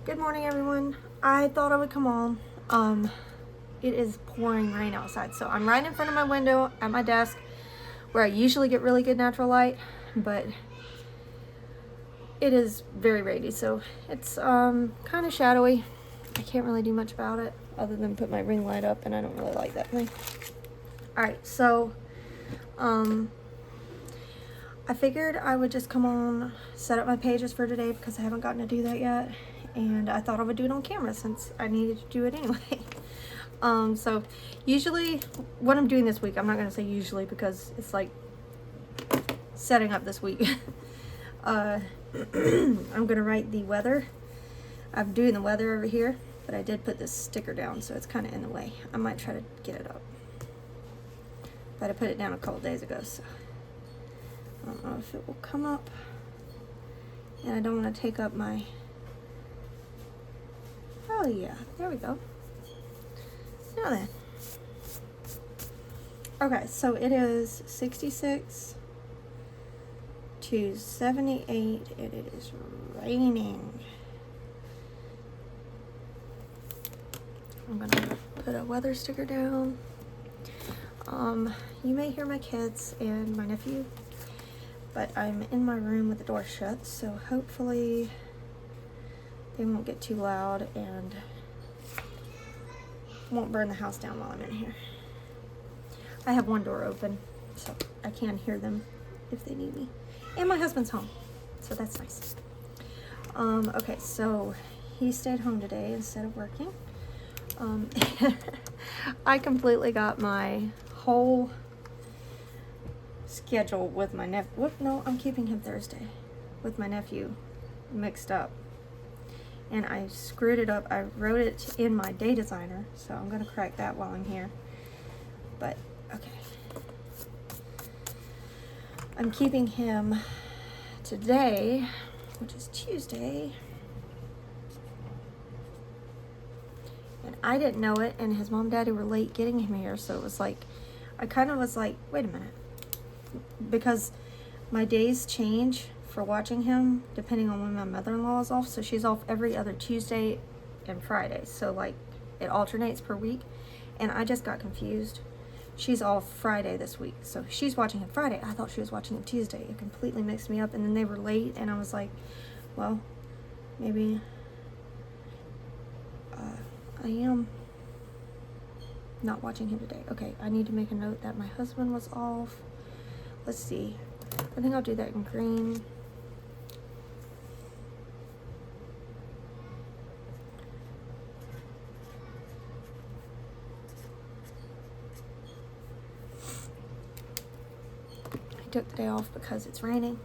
Good morning, everyone. I thought I would come on. It is pouring rain outside, so I'm right in front of my window at my desk where I usually get really good natural light, but it is very rainy, so it's kind of shadowy. I can't really do much about it other than put my ring light up, and I don't really like that thing. Alright, so I figured I would just come on, set up my pages for today because I haven't gotten to do that yet. And I thought I would do it on camera since I needed to do it anyway. So usually what I'm doing this week, I'm not going to say usually because it's like setting up this week. I'm going to write the weather. I'm doing the weather over here, but I did put this sticker down, so it's kind of in the way. I might try to get it up. But I put it down a couple days ago, so I don't know if it will come up. And I don't want to take up my... Oh yeah, there we go. Now then. Okay, so it is 66 to 78 and it is raining. I'm gonna put a weather sticker down. You may hear my kids and my nephew, but I'm in my room with the door shut, so hopefully they won't get too loud and won't burn the house down while I'm in here. I have one door open, so I can hear them if they need me. And my husband's home, so that's nice. Okay, so he stayed home today instead of working. I completely got my whole schedule with my nephew. No, I'm keeping him Thursday with my nephew mixed up. And I screwed it up. I wrote it in my day designer, so I'm going to correct that while I'm here. But, okay. I'm keeping him today, which is Tuesday. And I didn't know it, and his mom and daddy were late getting him here, so it was like, I kind of was like, wait a minute. Because my days change for watching him depending on when my mother-in-law is off, so she's off every other Tuesday and Friday, so like it alternates per week, and I just got confused. She's off Friday this week, so she's watching him Friday. I thought she was watching him Tuesday. It completely mixed me up, and then they were late, and I was like, well, maybe I am not watching him today. Okay, I need to make a note that my husband was off. Let's see, I think I'll do that in green. Took the day off because it's raining,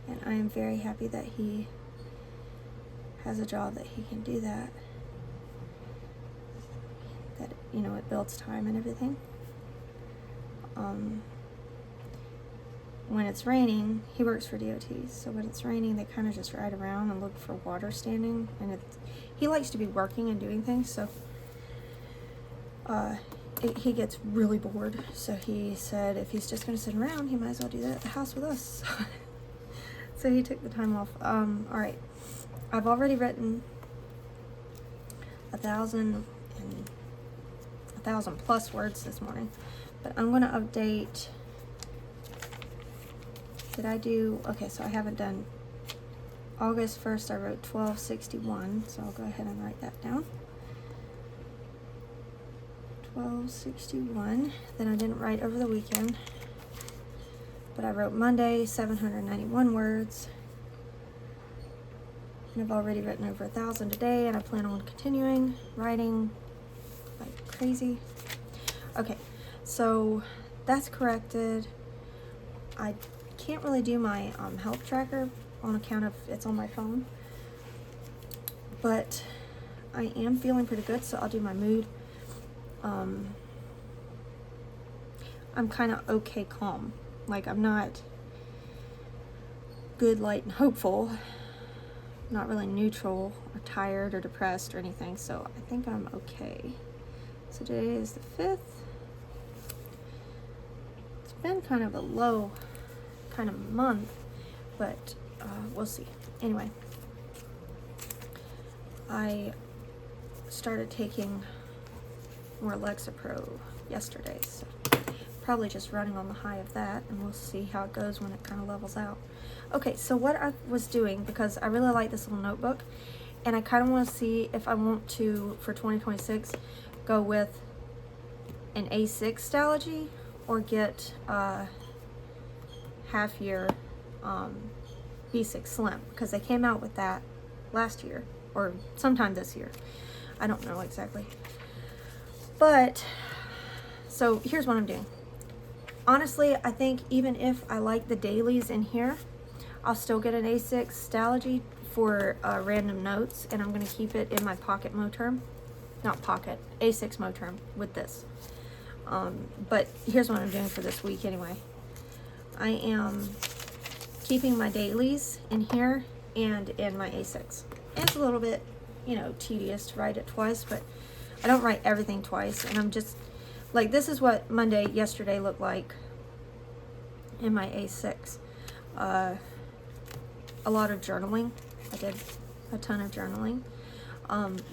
and I am very happy that he has a job that he can do that, you know, it builds time and everything. When it's raining, he works for DOT, so when it's raining they kind of just ride around and look for water standing, and he likes to be working and doing things, so he gets really bored, so he said if he's just going to sit around, he might as well do that at the house with us. So he took the time off. Alright, I've already written 1,000 plus words this morning, but I'm going to update. Did I do, okay, so I haven't done August 1st. I wrote 1261, so I'll go ahead and write that down. 1261. Then I didn't write over the weekend, but I wrote Monday 791 words, and I've already written over 1,000 today, and I plan on continuing writing like crazy. Okay, so that's corrected. I can't really do my health tracker on account of it's on my phone, but I am feeling pretty good, so I'll do my mood. I'm kind of okay calm. Like, I'm not good, light, and hopeful. Not really neutral or tired or depressed or anything, so I think I'm okay. So today is the 5th. It's been kind of a low kind of month, but we'll see. Anyway, I started taking more Lexapro yesterday, so probably just running on the high of that, and we'll see how it goes when it kind of levels out. Okay, so what I was doing, because I really like this little notebook, and I kind of want to see if I want to, for 2026, go with an A6 Stalogy or get a half-year B6 Slim, because they came out with that last year, or sometime this year. I don't know exactly. But, so here's what I'm doing. Honestly, I think even if I like the dailies in here, I'll still get an A6 Stalogy for random notes, and I'm going to keep it in my pocket Moterm. Not pocket, A6 Moterm with this. But here's what I'm doing for this week anyway. I am keeping my dailies in here and in my A6. And it's a little bit, you know, tedious to write it twice, but I don't write everything twice, and I'm just, like, this is what yesterday looked like in my A6. A lot of journaling. I did a ton of journaling,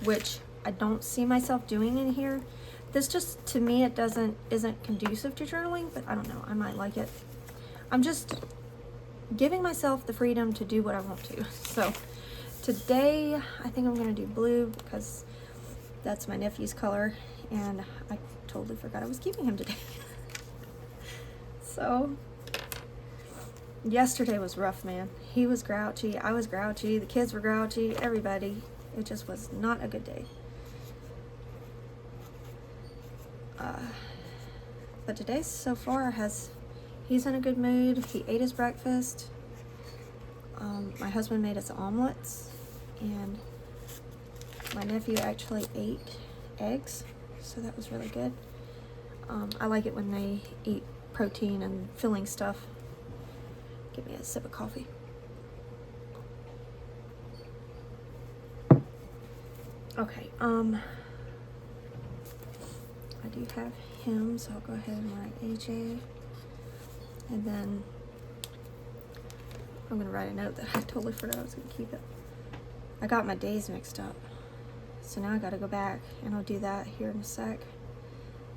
which I don't see myself doing in here. This just, to me, it isn't conducive to journaling, but I don't know, I might like it. I'm just giving myself the freedom to do what I want to. So today, I think I'm gonna do blue because that's my nephew's color, and I totally forgot I was keeping him today. So, yesterday was rough, man. He was grouchy, I was grouchy, the kids were grouchy, everybody. It just was not a good day. But today, so far, he's in a good mood. He ate his breakfast. My husband made us omelets, and my nephew actually ate eggs, so that was really good. I like it when they eat protein and filling stuff. Give me a sip of coffee. Okay, I do have him, so I'll go ahead and write AJ. And then I'm gonna write a note that I totally forgot I was gonna keep it. I got my days mixed up. So now I gotta go back, and I'll do that here in a sec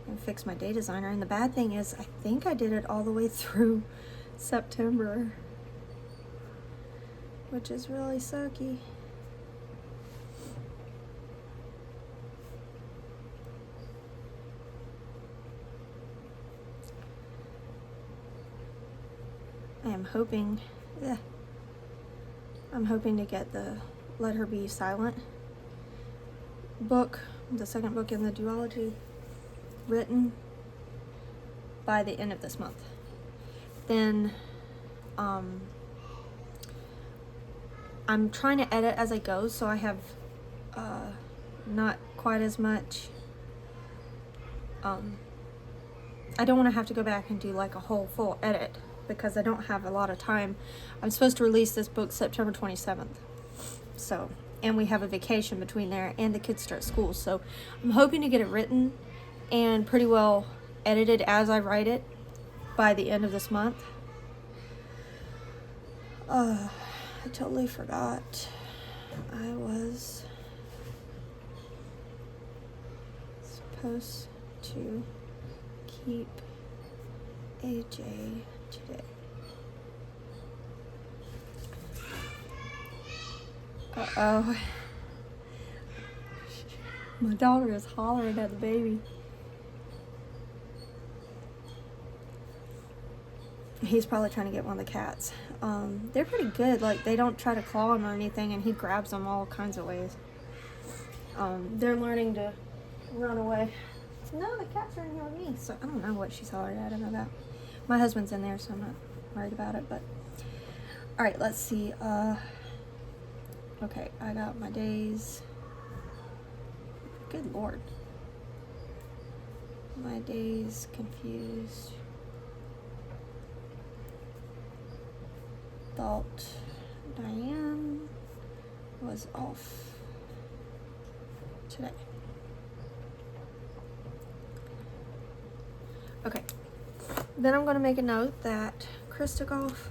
and fix my day designer. And the bad thing is, I think I did it all the way through September, which is really sucky. I am hoping, I'm hoping to get the Let Her Be Silent book, the second book in the duology, written by the end of this month. Then I'm trying to edit as I go, so I have not quite as much, I don't want to have to go back and do like a whole full edit because I don't have a lot of time. I'm supposed to release this book September 27th. So, and we have a vacation between there and the kids start school. So I'm hoping to get it written and pretty well edited as I write it by the end of this month. I totally forgot I was supposed to keep AJ today. Uh-oh. My daughter is hollering at the baby. He's probably trying to get one of the cats. They're pretty good. Like, they don't try to claw him or anything, and he grabs them all kinds of ways. They're learning to run away. No, the cats are in here with me, so I don't know what she's hollering at him about. My husband's in there, so I'm not worried about it, but... Alright, let's see. Okay, I got my days. Good Lord. My days confused. Thought Diane was off today. Okay, then I'm going to make a note that Chris took off.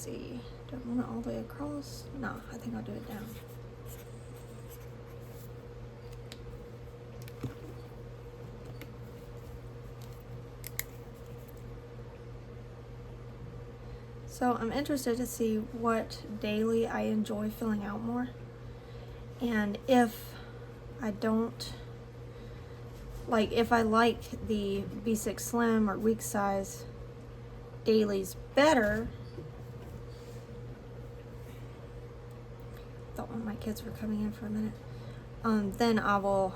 see. Do I want it all the way across? No, I think I'll do it down. So I'm interested to see what daily I enjoy filling out more. And if I don't, like if I like the B6 Slim or week size dailies better, thought one of my kids were coming in for a minute, then I will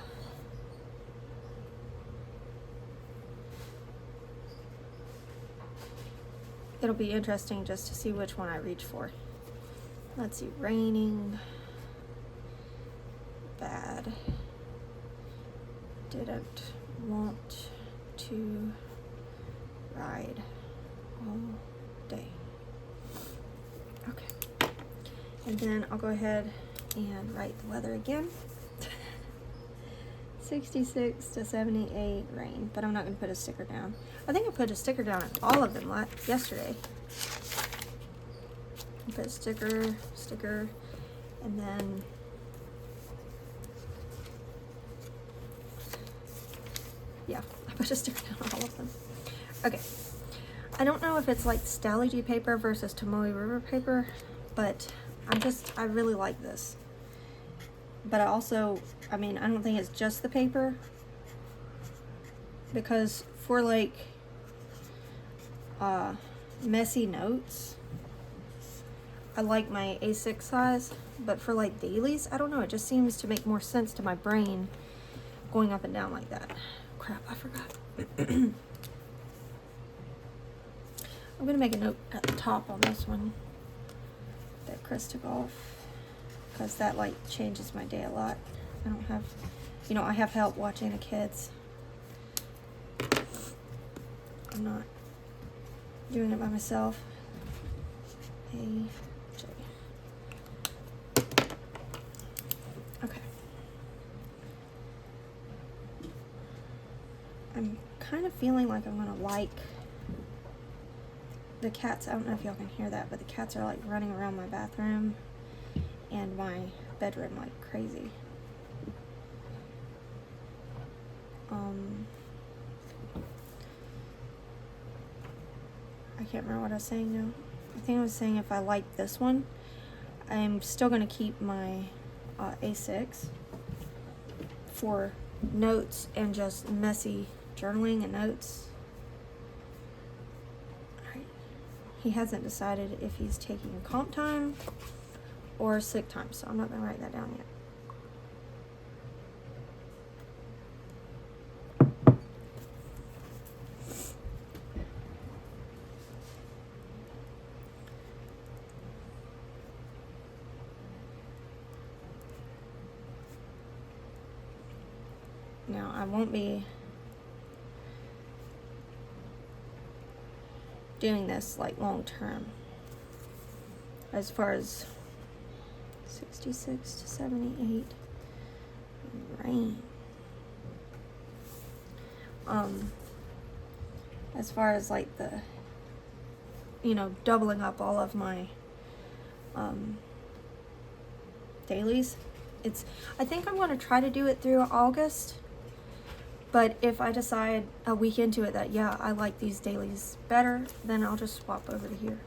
it'll be interesting just to see which one I reach for. Let's see, raining, bad, didn't want to ride all day. Okay, and then I'll go ahead and write the weather again. 66 to 78 rain, but I'm not going to put a sticker down. I think I put a sticker down on all of them yesterday. I put sticker, and then yeah, I put a sticker down on all of them. Okay, I don't know if it's like Stalogy paper versus Tomoe River paper, but I really like this. But I also, I mean, I don't think it's just the paper, because for like messy notes, I like my A6 size, but for like dailies, I don't know, it just seems to make more sense to my brain going up and down like that. Crap, I forgot. I'm gonna make a note at the top on this one that Chris took off, because that like changes my day a lot. I don't have, you know, I have help watching the kids. I'm not doing it by myself. A-J. Okay. I'm kind of feeling like I'm gonna like the cats. I don't know if y'all can hear that, but the cats are like running around my bathroom and my bedroom like crazy. I can't remember what I was saying now. I think I was saying if I like this one, I'm still going to keep my A6 for notes and just messy journaling and notes. Alright. He hasn't decided if he's taking comp time or sick time, so I'm not going to write that down yet. Now, I won't be doing this like long term. As far as 66 to 78 rain. As far as like the, you know, doubling up all of my dailies, I think I'm going to try to do it through August. But if I decide a week into it that, yeah, I like these dailies better, then I'll just swap over to here.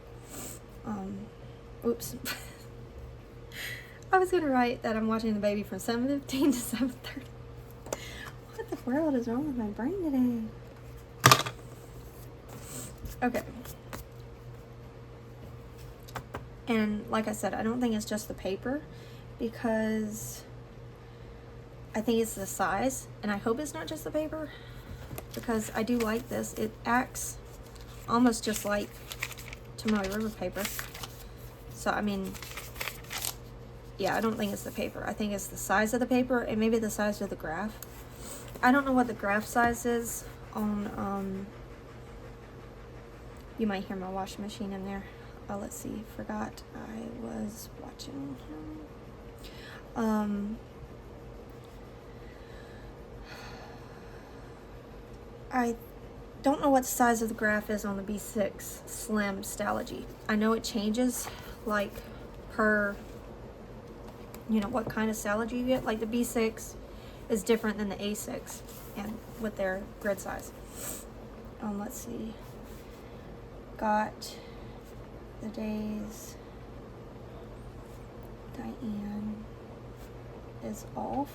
Oops. I was going to write that I'm watching the baby from 7:15 to 7:30. What the world is wrong with my brain today? Okay. And like I said, I don't think it's just the paper, because I think it's the size, and I hope it's not just the paper, because I do like this. It acts almost just like Tomoe River paper. So, I mean, yeah, I don't think it's the paper. I think it's the size of the paper and maybe the size of the graph. I don't know what the graph size is on, you might hear my washing machine in there. Let's see, forgot I was watching him. I don't know what size of the graph is on the B6 Slim Stalogy. I know it changes like per, you know, what kind of Stalogy you get. Like the B6 is different than the A6 and with their grid size. Let's see. Got the days. Diane is off.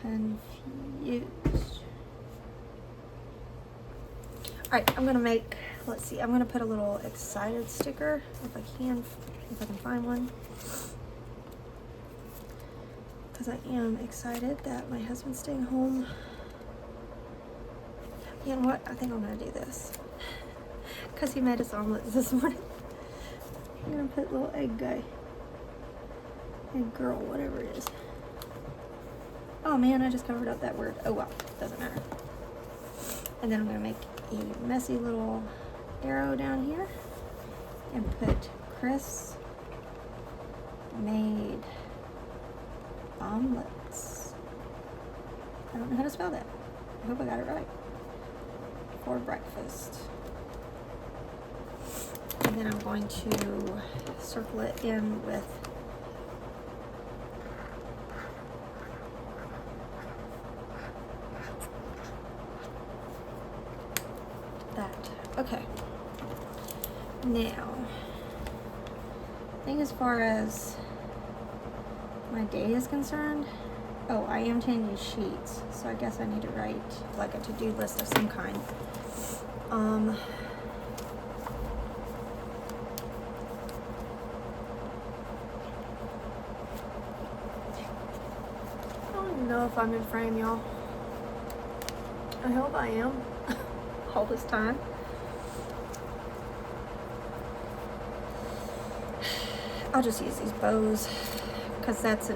Confused. Alright, I'm gonna make, let's see, I'm gonna put a little excited sticker if I can find one. Because I am excited that my husband's staying home. You know what? I think I'm gonna do this. Because he made us omelets this morning. I'm gonna put little egg guy. Egg girl, whatever it is. Oh man, I just covered up that word. Oh well, doesn't matter. And then I'm gonna make a messy little arrow down here and put Chris made omelets. I don't know how to spell that. I hope I got it right. For breakfast. And then I'm going to circle it in with that. Okay. Now, I think as far as my day is concerned, oh, I am changing sheets, so I guess I need to write like a to-do list of some kind. I don't even know if I'm in frame, y'all. I hope I am. All this time. I'll just use these bows because that's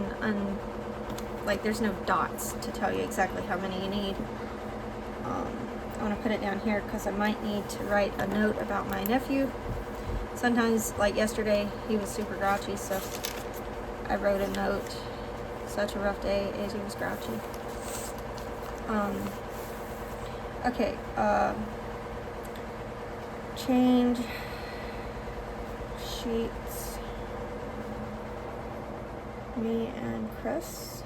like there's no dots to tell you exactly how many you need. I want to put it down here because I might need to write a note about my nephew. Sometimes, like yesterday, he was super grouchy, so I wrote a note. Such a rough day, as he was grouchy. Okay, change sheets. Me and Chris.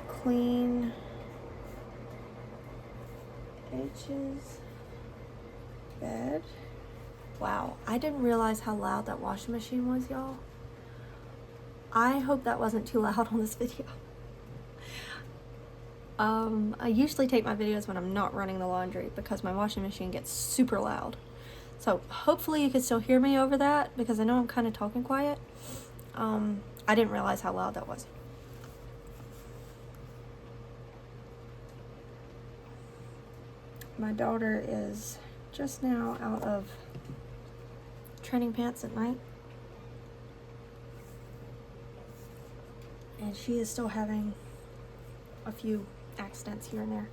Clean edges. Bed. Wow, I didn't realize how loud that washing machine was, y'all. I hope that wasn't too loud on this video. I usually take my videos when I'm not running the laundry because my washing machine gets super loud. So hopefully you can still hear me over that because I know I'm kind of talking quiet. I didn't realize how loud that was. My daughter is just now out of training pants at night. And she is still having a few accidents here and there.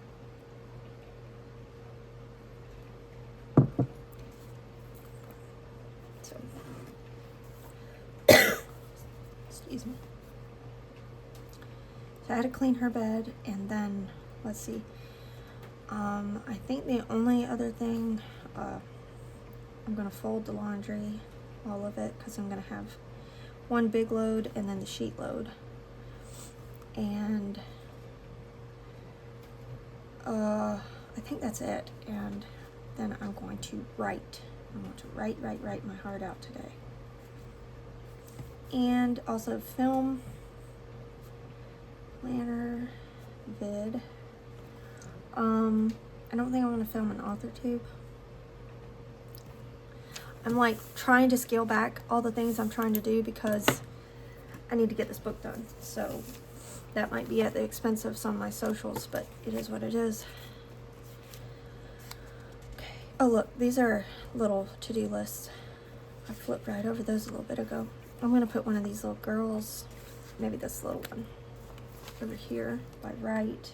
So, excuse me. So I had to clean her bed, and then, let's see. I think the only other thing, I'm gonna fold the laundry, all of it, because I'm gonna have one big load and then the sheet load. And I think that's it. And then I'm going to write. I want to write my heart out today. And also film, planner, vid. I don't think I want to film an author tube. I'm like trying to scale back all the things I'm trying to do because I need to get this book done. So that might be at the expense of some of my socials, but it is what it is. Okay. Oh look, these are little to-do lists. I flipped right over those a little bit ago. I'm gonna put one of these little girls, maybe this little one, over here by right.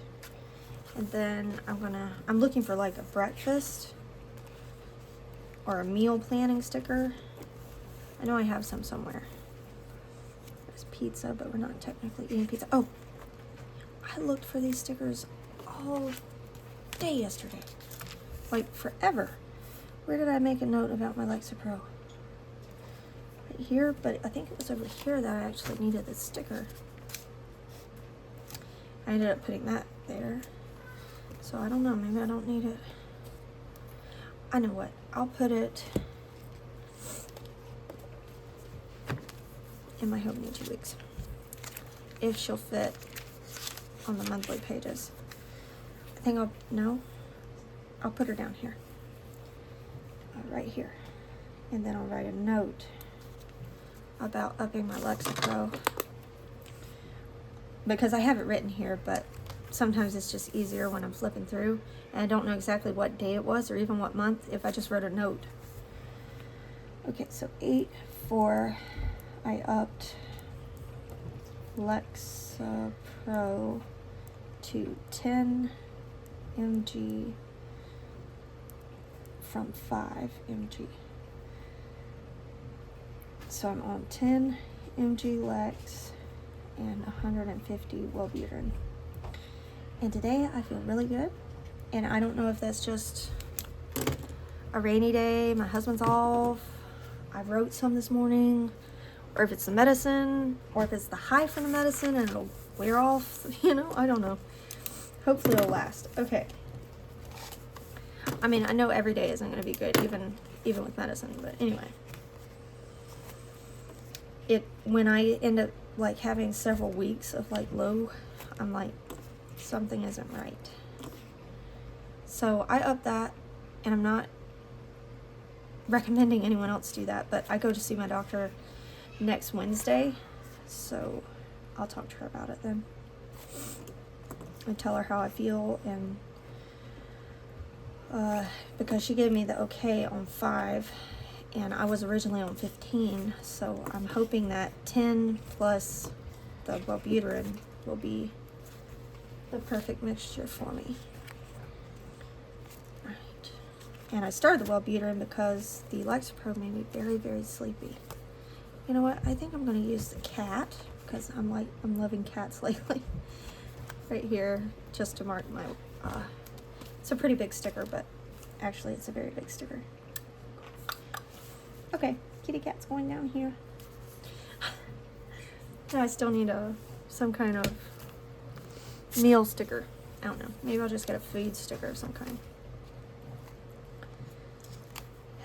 And then I'm looking for like a breakfast or a meal planning sticker. I know I have some somewhere. There's pizza, but we're not technically eating pizza. Oh, I looked for these stickers all day yesterday. like forever. Where did I make a note about my Lexapro? Right here, but I think it was over here that I actually needed the sticker. I ended up putting that there. So I don't know, maybe I don't need it. I know what, I'll put it in my Hobonichi weeks, if she'll fit on the monthly pages. I think I'll put her down here, right here, and then I'll write a note about upping my Lexapro, because I have it written here, but sometimes it's just easier when I'm flipping through and I don't know exactly what day it was or even what month if I just wrote a note. Okay, so 8/4, I upped Lexapro to 10 mg from 5 mg. So I'm on 10 mg Lex and 150 Wellbutrin. And today I feel really good. And I don't know if that's just a rainy day, my husband's off, I wrote some this morning, or if it's the medicine, or if it's the high from the medicine and it'll wear off, you know, I don't know. Hopefully it'll last. Okay. I mean, I know every day isn't going to be good, even with medicine, but anyway. When I end up like having several weeks of like low, I'm like, something isn't right. So I upped that, and I'm not recommending anyone else do that, but I go to see my doctor next Wednesday, so I'll talk to her about it then and tell her how I feel. And because she gave me the okay on 5 and I was originally on 15, so I'm hoping that 10 plus the Wellbutrin will be the perfect mixture for me. Right. And I started the Wellbutrin because the Lexapro made me very, very sleepy. You know what? I think I'm going to use the cat, because I'm loving cats lately. Right here, just to mark my, it's a pretty big sticker, but actually it's a very big sticker. Okay, kitty cat's going down here. Now I still need some kind of meal sticker. I don't know. Maybe I'll just get a food sticker of some kind.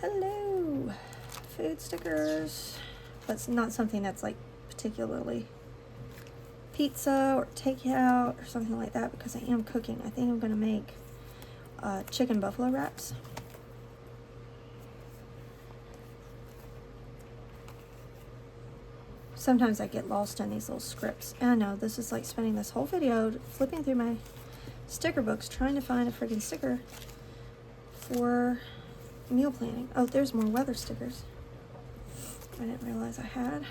Hello. Food stickers. That's not something that's like particularly pizza or takeout or something like that, because I am cooking. I think I'm going to make chicken buffalo wraps. Sometimes I get lost in these little scripts. And I know this is like spending this whole video flipping through my sticker books trying to find a freaking sticker for meal planning. Oh, there's more weather stickers. I didn't realize I had.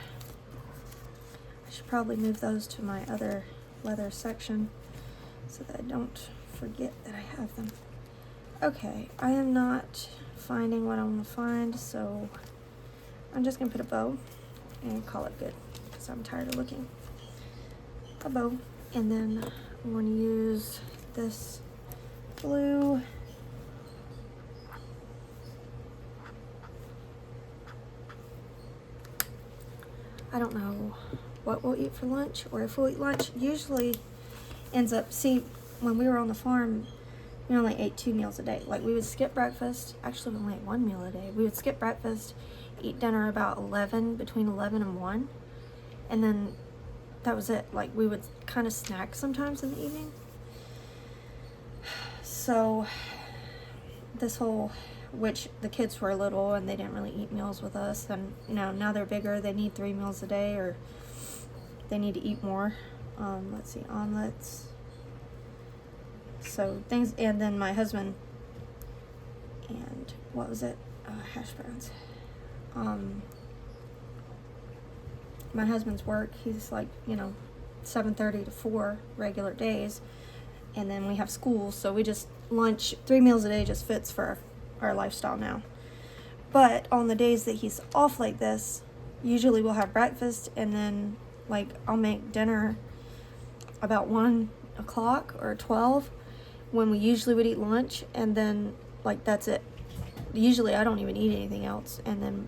I should probably move those to my other weather section so that I don't forget that I have them. Okay, I am not finding what I want to find, so I'm just going to put a bow and call it good, because I'm tired of looking. A bow. And then I'm going to use this blue I don't know what we'll eat for lunch, or if we'll eat lunch. Usually ends up, see, when we were on the farm, we only ate 2 meals a day. Like, we would skip breakfast. Actually, we only ate 1 meal a day. We would skip breakfast, eat dinner about 11, between 11 and 1, and then that was it. Like, we would kind of snack sometimes in the evening. So this whole, which the kids were little and they didn't really eat meals with us, and you know, now they're bigger, they need 3 meals a day, or they need to eat more. Let's see, omelets, so things. And then my husband, and what was it, hash browns. My husband's work, he's like, you know, 7:30 to 4 regular days, and then we have school, so we just lunch 3 meals a day just fits for our lifestyle now. But on the days that he's off like this, usually we'll have breakfast, and then like I'll make dinner about 1 o'clock or 12 when we usually would eat lunch, and then like, that's it. Usually I don't even eat anything else, and then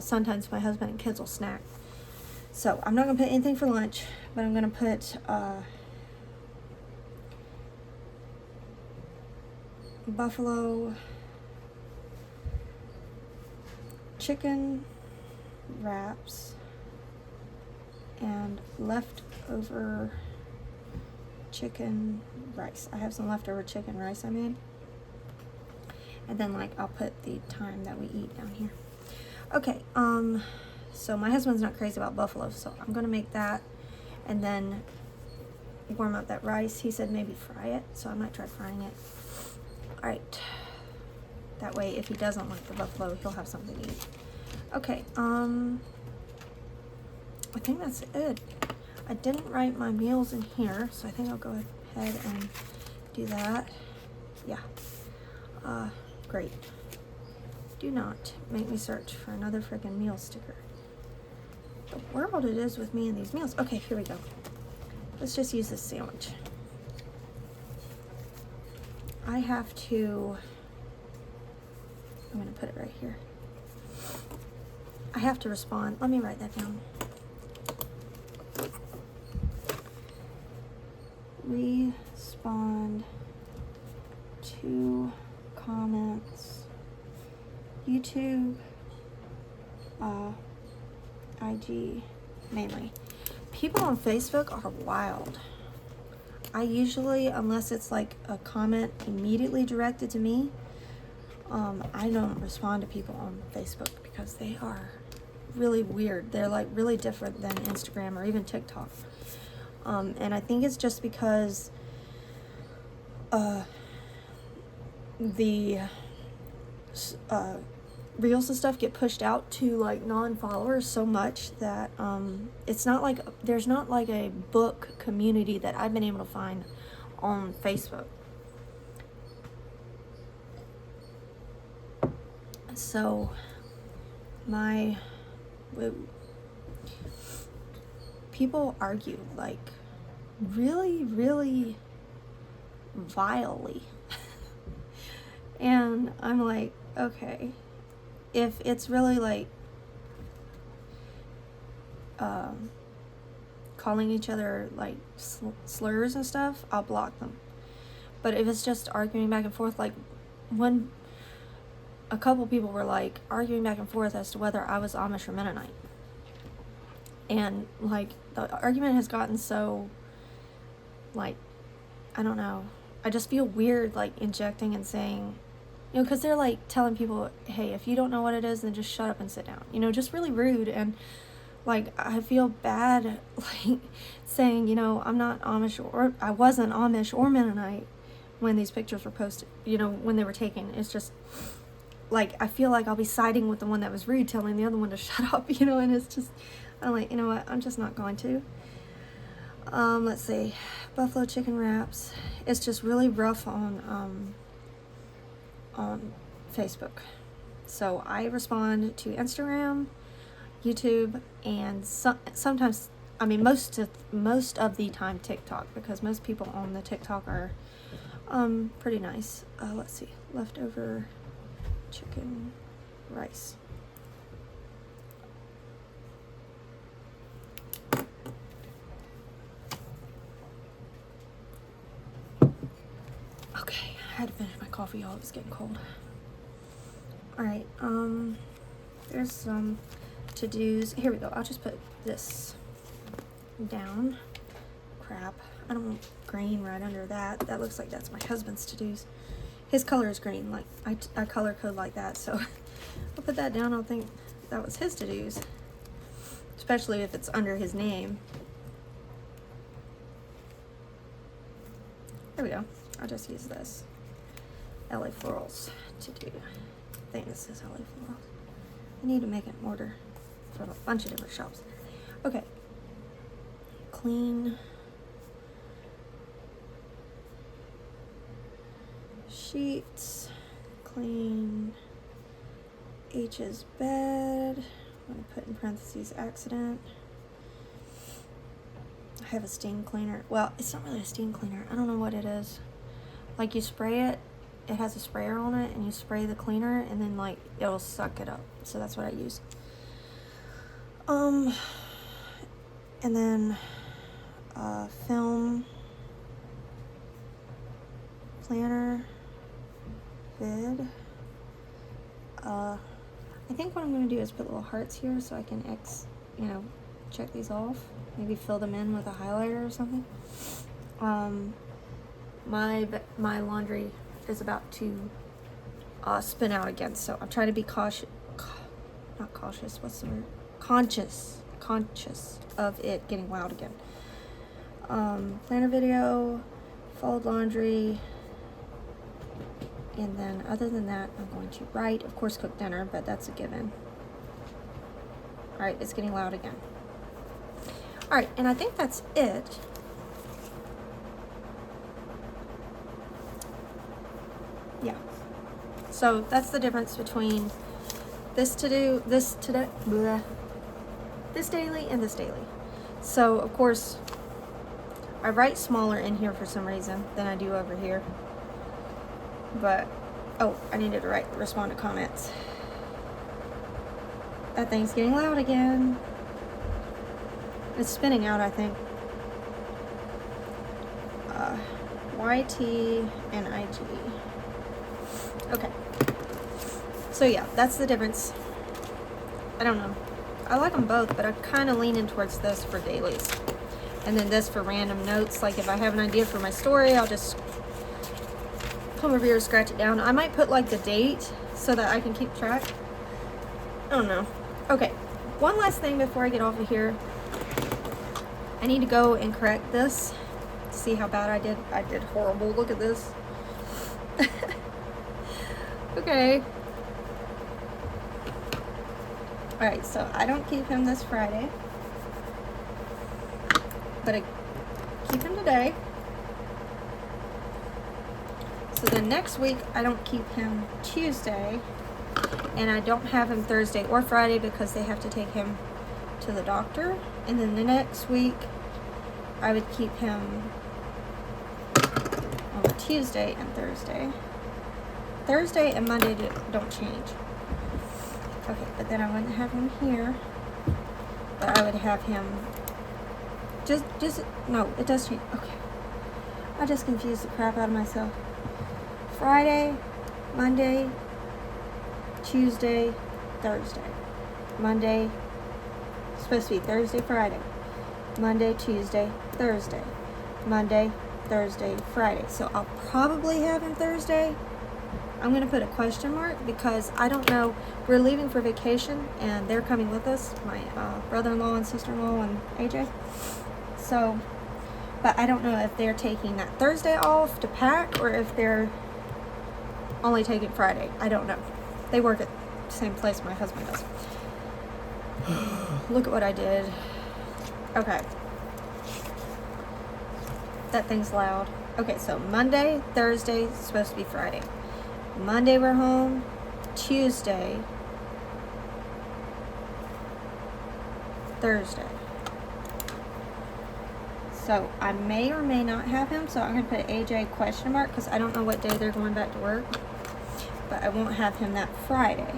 sometimes my husband and kids will snack. So I'm not gonna put anything for lunch, but I'm gonna put buffalo chicken wraps and leftover chicken rice. I have some leftover chicken rice I made. And then, like, I'll put the time that we eat down here. Okay, so my husband's not crazy about buffalo, so I'm gonna make that and then warm up that rice. He said maybe fry it, so I might try frying it. All right, that way if he doesn't like the buffalo, he'll have something to eat. Okay, I think that's it. I didn't write my meals in here, so I think I'll go ahead and do that. Yeah, great. Do not make me search for another freaking meal sticker. The world it is with me and these meals. Okay, here we go. Let's just use this sandwich. I have to, I'm gonna put it right here. I have to respond. Let me write that down. Respond to comments. YouTube, IG, mainly. People on Facebook are wild. I usually, unless it's like a comment immediately directed to me, I don't respond to people on Facebook because they are really weird. They're like really different than Instagram or even TikTok. And I think it's just because the reels and stuff get pushed out to like non-followers so much that it's not like there's not like a book community that I've been able to find on Facebook. So people argue like really, really vilely. And I'm like, okay, if it's really like calling each other like slurs and stuff, I'll block them. But if it's just arguing back and forth, like a couple people were like arguing back and forth as to whether I was Amish or Mennonite. And like the argument has gotten so like, I don't know, I just feel weird like injecting and saying, you know, because they're like telling people, hey, if you don't know what it is, then just shut up and sit down, you know, just really rude. And like I feel bad like saying, you know, I'm not Amish, or I wasn't Amish or Mennonite when these pictures were posted, you know, when they were taken. It's just like I feel like I'll be siding with the one that was rude, telling the other one to shut up, you know. And it's just, I'm like, you know what, I'm just not going to. Let's see, buffalo chicken wraps. It's just really rough on Facebook. So I respond to Instagram, YouTube, and sometimes, I mean, most of the time TikTok, because most people on the TikTok are pretty nice. Let's see, leftover chicken rice. Okay, I had to finish my coffee, y'all. It was getting cold. Alright, there's some to-dos. Here we go. I'll just put this down. Crap. I don't want green right under that. That looks like that's my husband's to-dos. His color is green. Like, I color code like that, so I'll put that down. I'll think that was his to-dos. Especially if it's under his name. There we go. I'll just use this. LA Florals to do. I think this is LA Florals. I need to make an order for a bunch of different shops. Okay. Clean sheets. Clean H's bed. I'm going to put in parentheses accident. I have a steam cleaner. Well, it's not really a steam cleaner. I don't know what it is. Like you spray it it has a sprayer on it, and you spray the cleaner, and then like it'll suck it up. So that's what I use. And then film, planner, vid. I think what I'm going to do is put little hearts here so I can check these off. Maybe fill them in with a highlighter or something. My laundry is about to spin out again, so I'm trying to be conscious of it getting loud again. Planner video, fold laundry, and then other than that, I'm going to write, of course cook dinner, but that's a given. Alright, it's getting loud again. Alright, and I think that's it. Yeah. So that's the difference between this daily and this daily. So of course I write smaller in here for some reason than I do over here. But oh, I needed to respond to comments. That thing's getting loud again. It's spinning out, I think. YT and IG. Okay. So yeah, that's the difference. I don't know. I like them both, but I'm kind of leaning towards this for dailies. And then this for random notes. Like if I have an idea for my story, I'll just come over here and scratch it down. I might put like the date so that I can keep track. I don't know. Okay. One last thing before I get off of here. I need to go and correct this. See how bad I did. I did horrible. Look at this. Okay. Alright, so I don't keep him this Friday. But I keep him today. So then next week, I don't keep him Tuesday. And I don't have him Thursday or Friday because they have to take him to the doctor. And then the next week, I would keep him on Tuesday and Thursday. Thursday and Monday don't change. Okay, but then I wouldn't have him here. But I would have him no, it does change. Okay. I just confused the crap out of myself. Friday, Monday, Tuesday, Thursday. Monday, supposed to be Thursday, Friday. Monday, Tuesday, Thursday. Monday, Thursday, Friday. So I'll probably have him Thursday. I'm going to put a question mark because I don't know. We're leaving for vacation and they're coming with us. My brother-in-law and sister-in-law and AJ. So, but I don't know if they're taking that Thursday off to pack or if they're only taking Friday. I don't know. They work at the same place my husband does. Look at what I did. Okay. That thing's loud. Okay, so Monday, Thursday, it's supposed to be Friday. Monday we're home. Tuesday. Thursday. So I may or may not have him. So I'm going to put AJ question mark because I don't know what day they're going back to work. But I won't have him that Friday.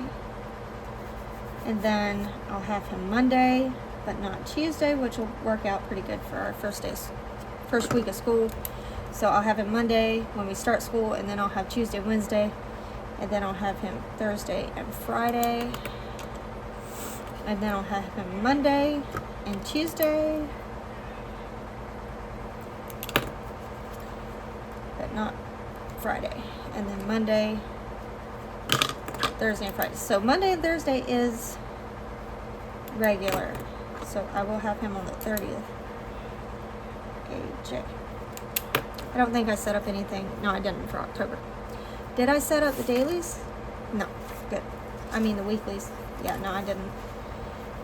And then I'll have him Monday, but not Tuesday, which will work out pretty good for our first week of school. So I'll have him Monday when we start school, and then I'll have Tuesday, Wednesday, and then I'll have him Thursday and Friday. And then I'll have him Monday and Tuesday, but not Friday. And then Monday, Thursday, and Friday. So Monday and Thursday is regular. So I will have him on the 30th. AJ. I don't think I set up anything. No, I didn't for October. Did I set up the dailies? No. Good. I mean the weeklies. Yeah, no, I didn't.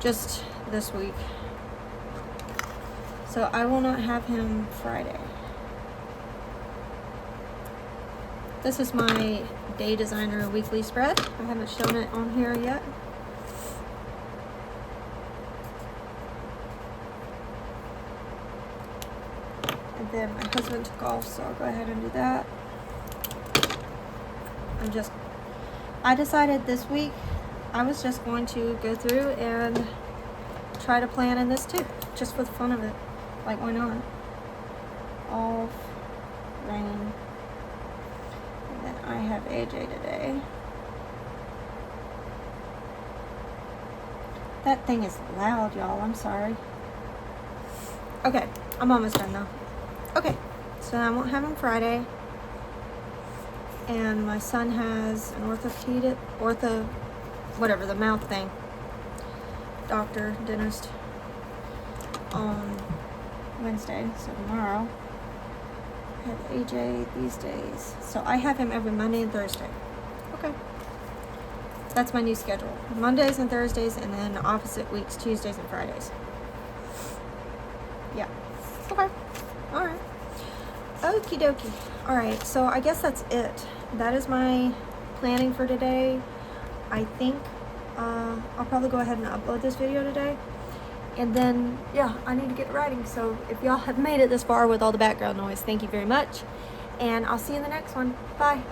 Just this week. So I will not have him Friday. This is my Day Designer weekly spread. I haven't shown it on here yet. And then my husband took off, so I'll go ahead and do that. I decided this week I was just going to go through and try to plan in this too, just for the fun of it. Like, why not? Off, rain, and then I have AJ today. That thing is loud, y'all. I'm sorry. Okay, I'm almost done now. Okay, so I won't have him Friday. And my son has an whatever, the mouth thing. Doctor, dentist, on Wednesday. So tomorrow, I have AJ these days. So I have him every Monday and Thursday. Okay. That's my new schedule. Mondays and Thursdays, and then opposite weeks, Tuesdays and Fridays. Yeah. Okay. Alright. Okie dokie. Alright, so I guess that's it. That is my planning for today. I think I'll probably go ahead and upload this video today. And then, yeah, I need to get writing. So if y'all have made it this far with all the background noise, thank you very much. And I'll see you in the next one. Bye.